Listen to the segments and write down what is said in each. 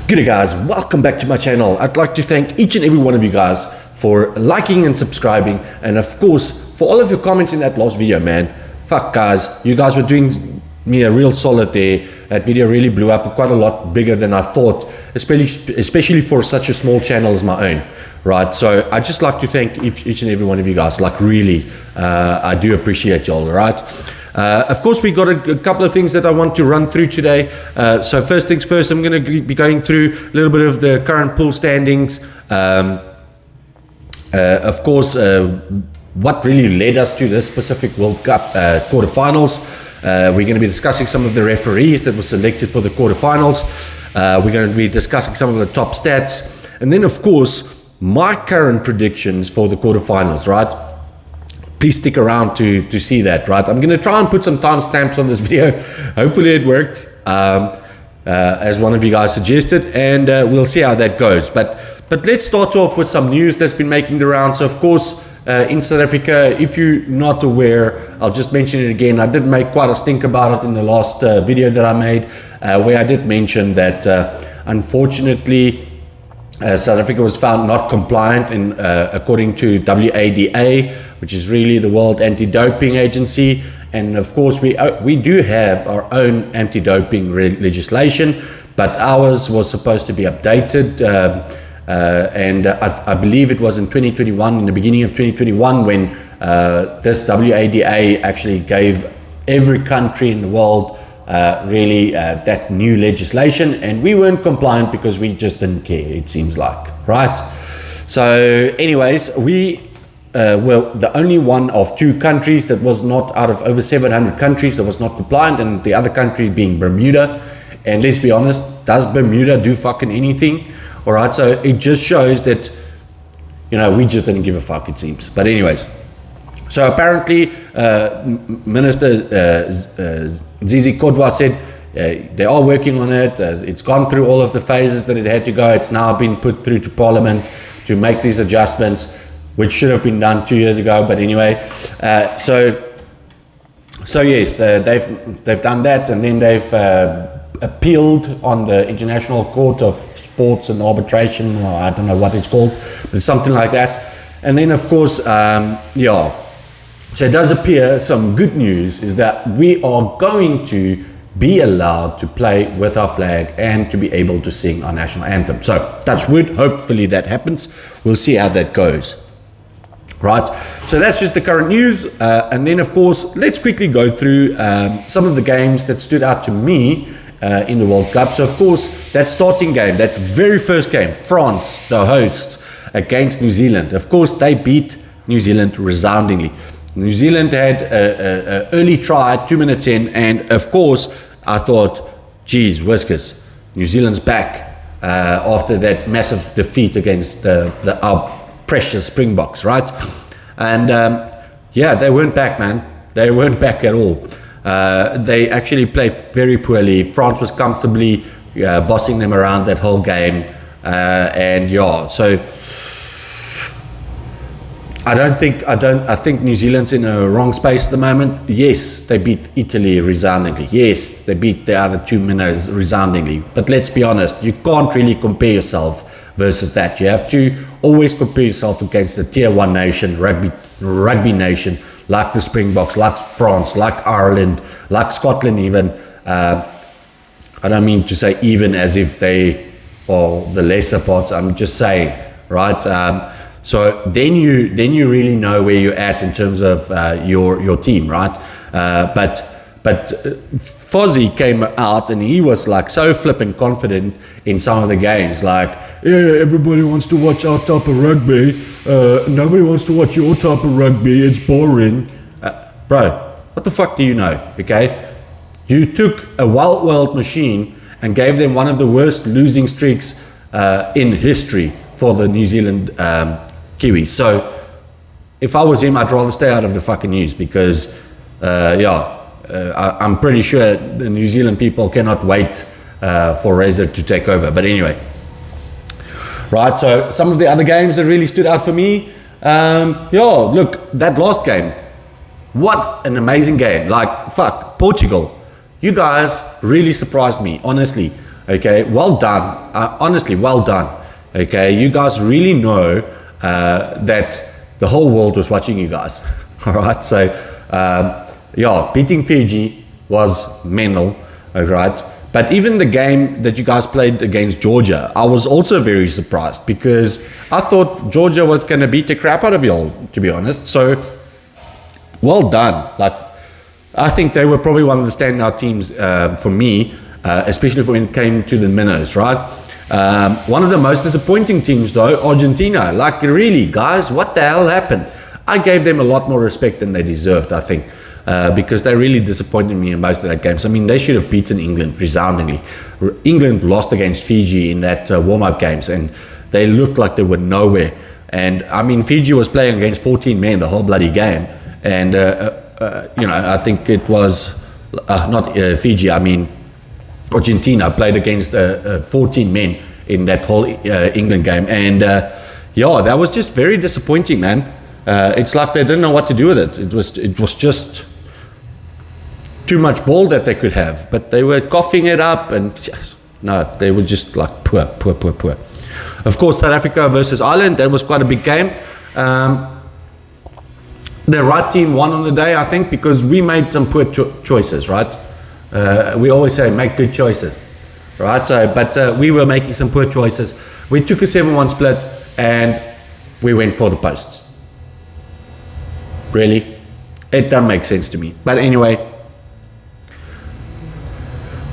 G'day guys, welcome back to my channel. I'd like to thank each and every one of you guys for liking and subscribing, and of course for all of your comments in that last video, man. Fuck guys, you guys were doing me a real solid there. That video really blew up quite a lot bigger than I thought, especially for such a small channel as my own, right? So I'd just like to thank each and every one of you guys, like really, I do appreciate y'all, right? Of course, we got a couple of things that I want to run through today. So first things first, I'm going to be going through a little bit of the current pool standings. Of course, what really led us to this Pacific World Cup quarterfinals. We're going to be discussing some of the referees that were selected for the quarterfinals. We're going to be discussing some of the top stats. And then, of course, my current predictions for the quarterfinals, right? Please stick around to see that, right? I'm going to try and put some timestamps on this video. Hopefully it works, as one of you guys suggested, and we'll see how that goes. But let's start off with some news that's been making the rounds. So, of course, in South Africa, if you're not aware, I'll just mention it again. I did make quite a stink about it in the last video that I made, where I did mention that, unfortunately, South Africa was found not compliant in, according to WADA, which is really the World Anti-Doping Agency. And of course, we do have our own anti-doping legislation, but ours was supposed to be updated. And I believe it was in 2021, in the beginning of 2021, when this WADA actually gave every country in the world really that new legislation, and we weren't compliant because we just didn't care, it seems like, right? So anyways, we were the only one of two countries that was not, out of over 700 countries, that was not compliant, and the other country being Bermuda. And let's be honest, does Bermuda do fucking anything? All right, so it just shows that, you know, we just didn't give a fuck, it seems. But anyways, so apparently Minister Zizi Kodwa said they are working on it. It's gone through all of the phases that it had to go. It's now been put through to Parliament to make these adjustments, which should have been done 2 years ago. But anyway, so yes, they've done that, and then they've appealed on the International Court of Sports and Arbitration, or I don't know what it's called, but something like that. And then, of course, yeah. So it does appear some good news is that we are going to be allowed to play with our flag and to be able to sing our national anthem. So touch wood, hopefully that happens. We'll see how that goes. Right, so that's just the current news. And then, of course, let's quickly go through some of the games that stood out to me in the World Cup. So, of course, that starting game, that very first game, France, the hosts, against New Zealand. Of course, they beat New Zealand resoundingly. New Zealand had an early try, 2 minutes in, and of course, I thought, geez, whiskers, New Zealand's back after that massive defeat against our precious Springboks, right? And yeah, they weren't back, man. They weren't back at all. They actually played very poorly. France was comfortably bossing them around that whole game, and yeah, so I think New Zealand's in a wrong space at the moment. Yes, they beat Italy resoundingly. Yes, they beat the other two minnows resoundingly. But let's be honest, you can't really compare yourself versus that. You have to always compare yourself against a tier 1 nation, rugby nation, like the Springboks, like France, like Ireland, like Scotland even. I don't mean to say even as if they are the lesser parts. I'm just saying, right? So then you really know where you're at in terms of your team, right? But Fozzie came out and he was like so flippant confident in some of the games, like, yeah, everybody wants to watch our type of rugby, nobody wants to watch your type of rugby, it's boring. Bro, what the fuck do you know, okay? You took a well-oiled machine and gave them one of the worst losing streaks in history for the New Zealand Kiwis. So if I was him, I'd rather stay out of the fucking news, because I'm pretty sure the New Zealand people cannot wait for Razor to take over. But anyway, right, so some of the other games that really stood out for me, look, that last game, what an amazing game. Like, fuck, Portugal, you guys really surprised me, honestly. Okay, well done. Honestly, well done. Okay, you guys really know that the whole world was watching you guys. All right, so yeah, beating Fiji was mental. All right, but even the game that you guys played against Georgia, I was also very surprised because I thought Georgia was going to beat the crap out of y'all, to be honest. So well done. Like, I think they were probably one of the standout teams for me, especially when it came to the minnows, right? One of the most disappointing teams, though, Argentina. Like, really, guys, what the hell happened? I gave them a lot more respect than they deserved, I think, because they really disappointed me in most of that games. I mean, they should have beaten England resoundingly. England lost against Fiji in that warm-up games, and they looked like they were nowhere. And, I mean, Fiji was playing against 14 men the whole bloody game. And, you know, I think it was not Fiji, I mean, Argentina played against 14 men in that whole England game. And, yeah, that was just very disappointing, man. It's like they didn't know what to do with it. It was just too much ball that they could have. But they were coughing it up. And, yes, no, they were just like poor. Of course, South Africa versus Ireland, that was quite a big game. The right team won on the day, I think, because we made some poor choices, right? We always say make good choices, right? So, but we were making some poor choices. We took a 7-1 split and we went for the posts. Really? It doesn't make sense to me. But anyway,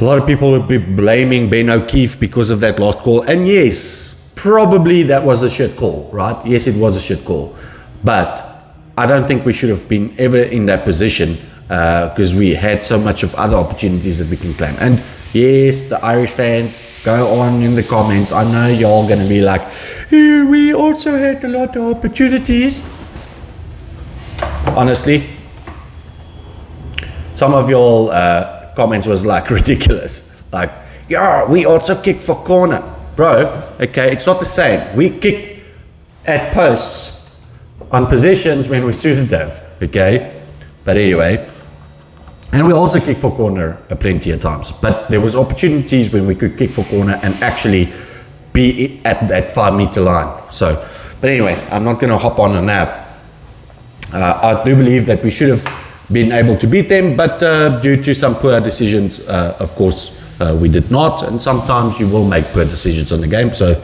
a lot of people would be blaming Ben O'Keefe because of that last call. And yes, probably that was a shit call, right? Yes, it was a shit call. But I don't think we should have been ever in that position because we had so much of other opportunities that we can claim. And yes, the Irish fans, go on in the comments. I know y'all going to be like, we also had a lot of opportunities. Honestly, some of your comments was like ridiculous. Like, yeah, we also kick for corner. Bro, okay, it's not the same. We kick at posts on positions when we suited have, okay? But anyway, and we also kick for corner plenty of times, but there was opportunities when we could kick for corner and actually be at that 5-meter line. So, but anyway, I'm not going to hop on that. I do believe that we should have been able to beat them, but due to some poor decisions, of course, we did not, and sometimes you will make poor decisions on the game. So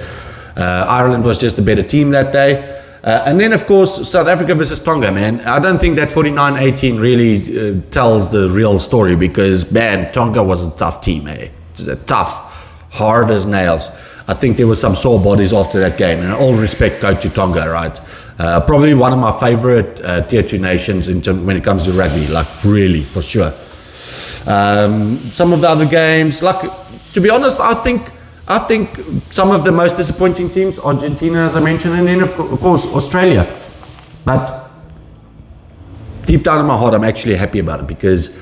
Ireland was just a better team that day. And then, of course, South Africa versus Tonga, man. I don't think that 49-18 really tells the real story because, man, Tonga was a tough team, eh? It was a tough, hard as nails. I think there were some sore bodies after that game. And all respect go to Tonga, right? Probably one of my favorite Tier 2 nations when it comes to rugby, like really, for sure. Some of the other games, like, to be honest, I think some of the most disappointing teams, Argentina, as I mentioned, and then of course Australia. But deep down in my heart, I'm actually happy about it because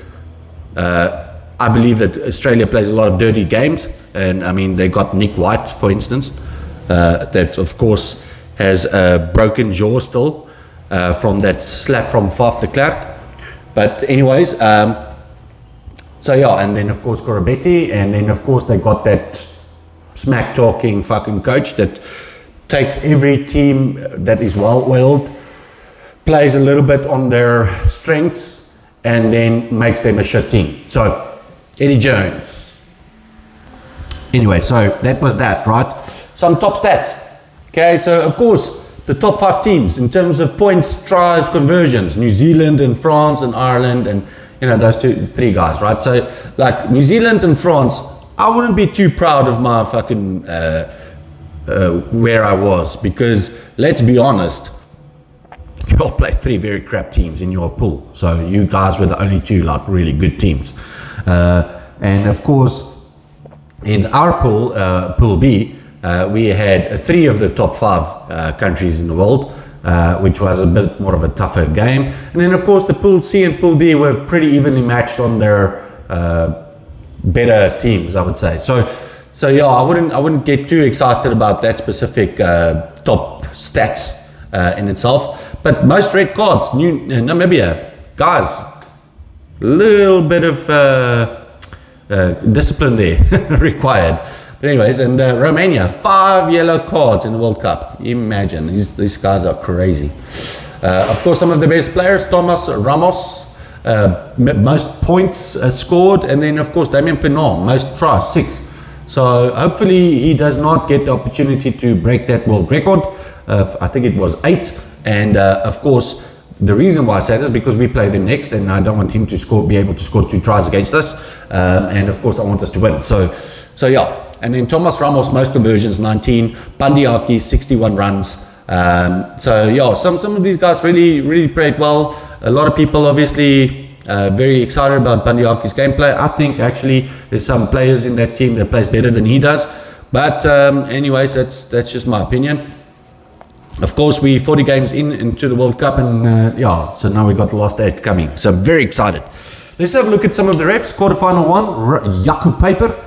I believe that Australia plays a lot of dirty games. And I mean, they got Nick White, for instance, that of course has a broken jaw still from that slap from Faf de Klerk. But anyways, so yeah, and then of course Corabetti, and then of course they got that smack talking fucking coach that takes every team that is well-oiled, plays a little bit on their strengths, and then makes them a shit team. So, Eddie Jones. Anyway, so that was that, right? Some top stats. Okay, so of course, the top 5 teams in terms of points, tries, conversions, New Zealand and France and Ireland and, you know, those 3 guys, right? So, like, New Zealand and France, I wouldn't be too proud of my fucking where I was because let's be honest, you all played 3 very crap teams in your pool. So you guys were the only 2 like really good teams. And of course, in our pool, Pool B, we had 3 of the top 5 countries in the world, which was a bit more of a tougher game. And then of course the Pool C and Pool D were pretty evenly matched on their better teams, I would say. So yeah, I wouldn't get too excited about that specific top stats in itself. But most red cards, Namibia, guys, a little bit of discipline there required. But anyways, and Romania, 5 yellow cards in the World Cup. Imagine, these guys are crazy. Of course, some of the best players, Thomas Ramos, most points scored, and then of course Damien Penaud, most tries, 6. So hopefully he does not get the opportunity to break that world record. I think it was 8, and of course the reason why I say that is because we play them next, and I don't want him to be able to score 2 tries against us, and of course I want us to win. So yeah. And then Thomas Ramos, most conversions, 19. Pandiaki, 61 runs. So yeah, some of these guys really played well. A lot of people obviously very excited about Pandiaki's gameplay. I think actually there's some players in that team that plays better than he does. But anyways, that's just my opinion. Of course, we 40 games into the World Cup, and yeah, so now we got the last 8 coming. So I'm very excited. Let's have a look at some of the refs. Quarterfinal 1, Jakub Paper.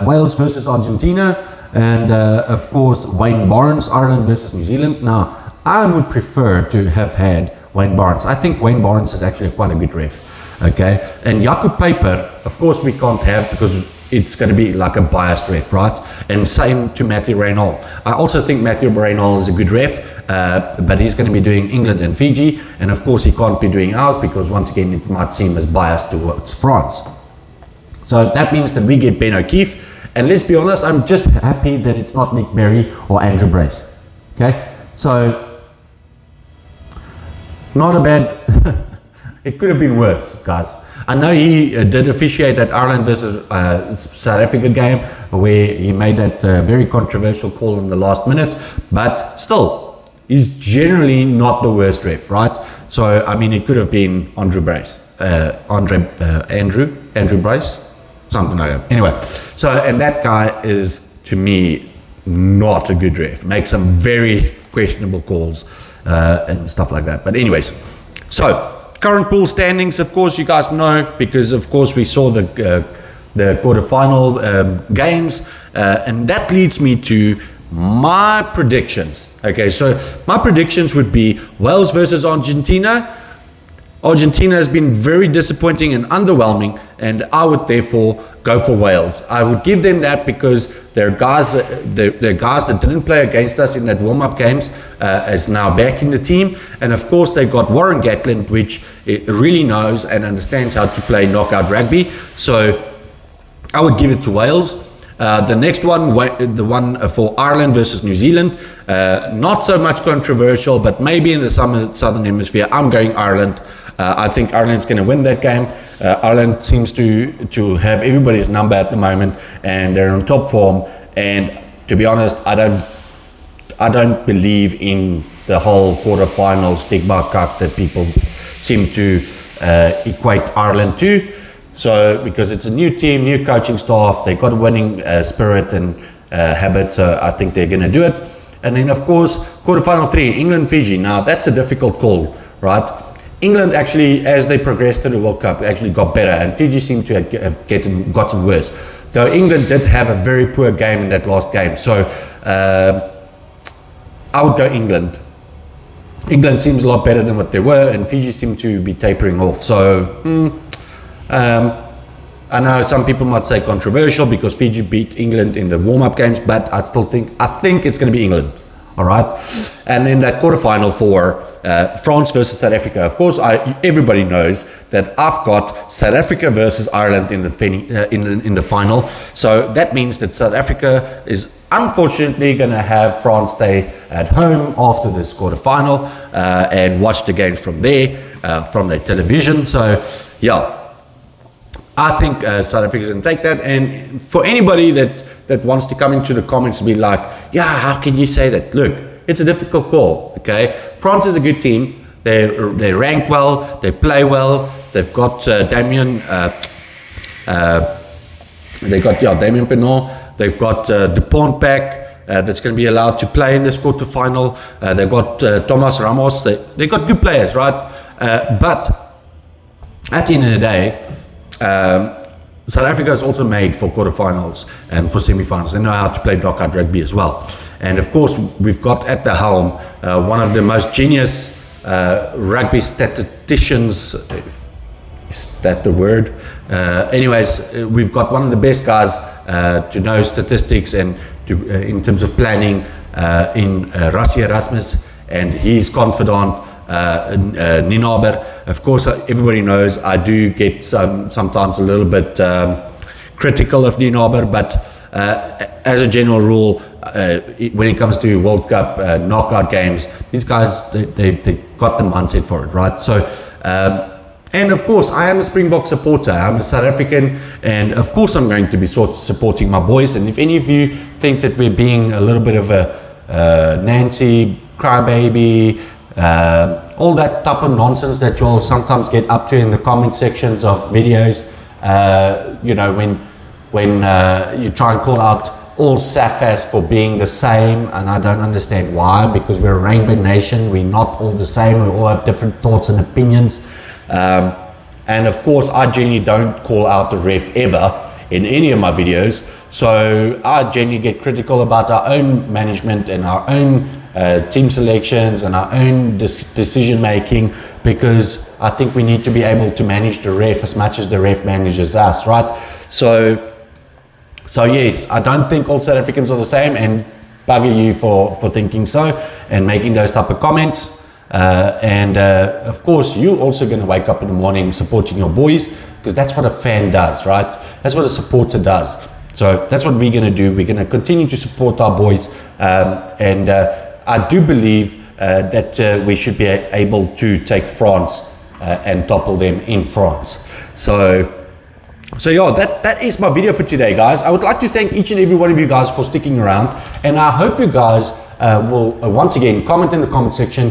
Wales versus Argentina, and of course Wayne Barnes, Ireland versus New Zealand. Now I would prefer to have had Wayne Barnes. I think Wayne Barnes is actually quite a good ref. Okay, and Jakub Paper, of course we can't have, because it's going to be like a biased ref, right? And same to Matthew Reynolds. I also think Matthew Reynolds is a good ref, but he's going to be doing England and Fiji, and of course he can't be doing ours because once again it might seem as biased towards France. So that means that we get Ben O'Keefe, and let's be honest, I'm just happy that it's not Nick Berry or Andrew Brace. Okay, so not a bad. It could have been worse, guys. I know he did officiate that Ireland versus South Africa game where he made that very controversial call in the last minute, but still, he's generally not the worst ref, right? So I mean, it could have been Andrew Brace, Andrew Brace. Something like that. Anyway, so, and that guy is, to me, not a good ref. Makes some very questionable calls and stuff like that. But anyways, so current pool standings, of course, you guys know, because of course we saw the quarterfinal games, and that leads me to my predictions. Okay, so my predictions would be Wales versus Argentina. Argentina has been very disappointing and underwhelming, and I would therefore go for Wales. I would give them that because they're guys that didn't play against us in that warm-up games is now back in the team, and of course they got Warren Gatland, which really knows and understands how to play knockout rugby. So I would give it to Wales. The next one, the one for Ireland versus New Zealand, not so much controversial, but maybe in the southern hemisphere, I'm going Ireland. I think Ireland's going to win that game. Ireland seems to have everybody's number at the moment, and they're on top form. And to be honest, I don't believe in the whole quarterfinal stigma cup that people seem to equate Ireland to. So because it's a new team, new coaching staff, they've got a winning spirit and habit, so I think they're going to do it. And then of course, quarterfinal 3, England, Fiji. Now that's a difficult call, right? England actually, as they progressed to the World Cup, actually got better, and Fiji seemed to have gotten worse. Though England did have a very poor game in that last game. So I would go England. England seems a lot better than what they were, and Fiji seem to be tapering off. So I know some people might say controversial because Fiji beat England in the warm-up games, but I think it's going to be England. All right, and then that quarterfinal for France versus South Africa. Of course, everybody knows that I've got South Africa versus Ireland in the final. So that means that South Africa is unfortunately going to have France stay at home after this quarterfinal and watch the games from there, from their television. So yeah, I think South Africa is going to take that. And for anybody that wants to come into the comments and be like, yeah, how can you say that? Look, it's a difficult call, okay? France is a good team. They rank well, they play well. They've got Damien Penaud. They've got Dupont back that's going to be allowed to play in this quarterfinal. They've got Thomas Ramos. They've got good players, right? But at the end of the day, South Africa is also made for quarterfinals and for semifinals. They know how to play knockout rugby as well. And of course, we've got at the helm one of the most genius rugby statisticians. Is that the word? Anyways, we've got one of the best guys to know statistics and to, in terms of planning in Rassie Erasmus and his confidant, Ninaber. Of course, everybody knows I do get sometimes a little bit critical of Ninaber, but as a general rule, when it comes to World Cup knockout games, these guys, they got the mindset for it, right? So, and of course, I am a Springbok supporter. I'm a South African, and of course I'm going to be supporting my boys. And if any of you think that we're being a little bit of a Nancy crybaby, all that type of nonsense that you'll sometimes get up to in the comment sections of videos, you know, when you try and call out all SAFAs for being the same, and I don't understand why, because we're a rainbow nation, we're not all the same, we all have different thoughts and opinions. And of course, I generally don't call out the ref ever in any of my videos, so I generally get critical about our own management and our own team selections and our own decision making, because I think we need to be able to manage the ref as much as the ref manages us, right? So yes, I don't think all South Africans are the same, and bugger you for thinking so and making those type of comments. Of course, you're also going to wake up in the morning supporting your boys, because that's what a fan does, right? That's what a supporter does. So that's what we're going to do. We're going to continue to support our boys, I do believe that we should be able to take France and topple them in France. So yeah, that is my video for today, guys. I would like to thank each and every one of you guys for sticking around, and I hope you guys will once again comment in the comment section,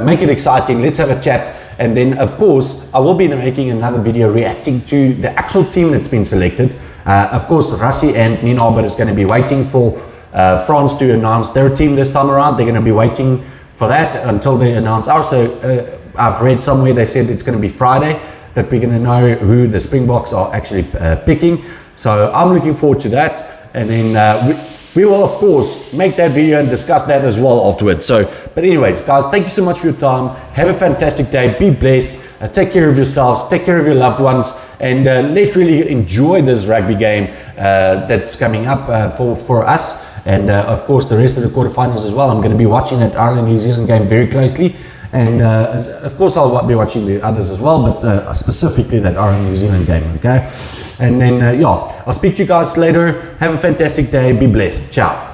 make it exciting, let's have a chat, and then of course I will be making another video reacting to the actual team that's been selected. Of course, Rassie and Ninaber is going to be waiting for France to announce their team this time around. They're going to be waiting for that until they announce ours. So I've read somewhere they said it's going to be Friday that we're going to know who the Springboks are actually picking. So I'm looking forward to that, and then we will of course make that video and discuss that as well afterwards. So, but anyways, guys, thank you so much for your time. Have a fantastic day. Be blessed. Take care of yourselves. Take care of your loved ones, and let's really enjoy this rugby game that's coming up for us, and of course the rest of the quarterfinals as well. I'm going to be watching that Ireland-New Zealand game very closely. And of course I'll be watching the others as well, but specifically that Ireland-New Zealand game, okay? And then, yeah, I'll speak to you guys later. Have a fantastic day. Be blessed. Ciao.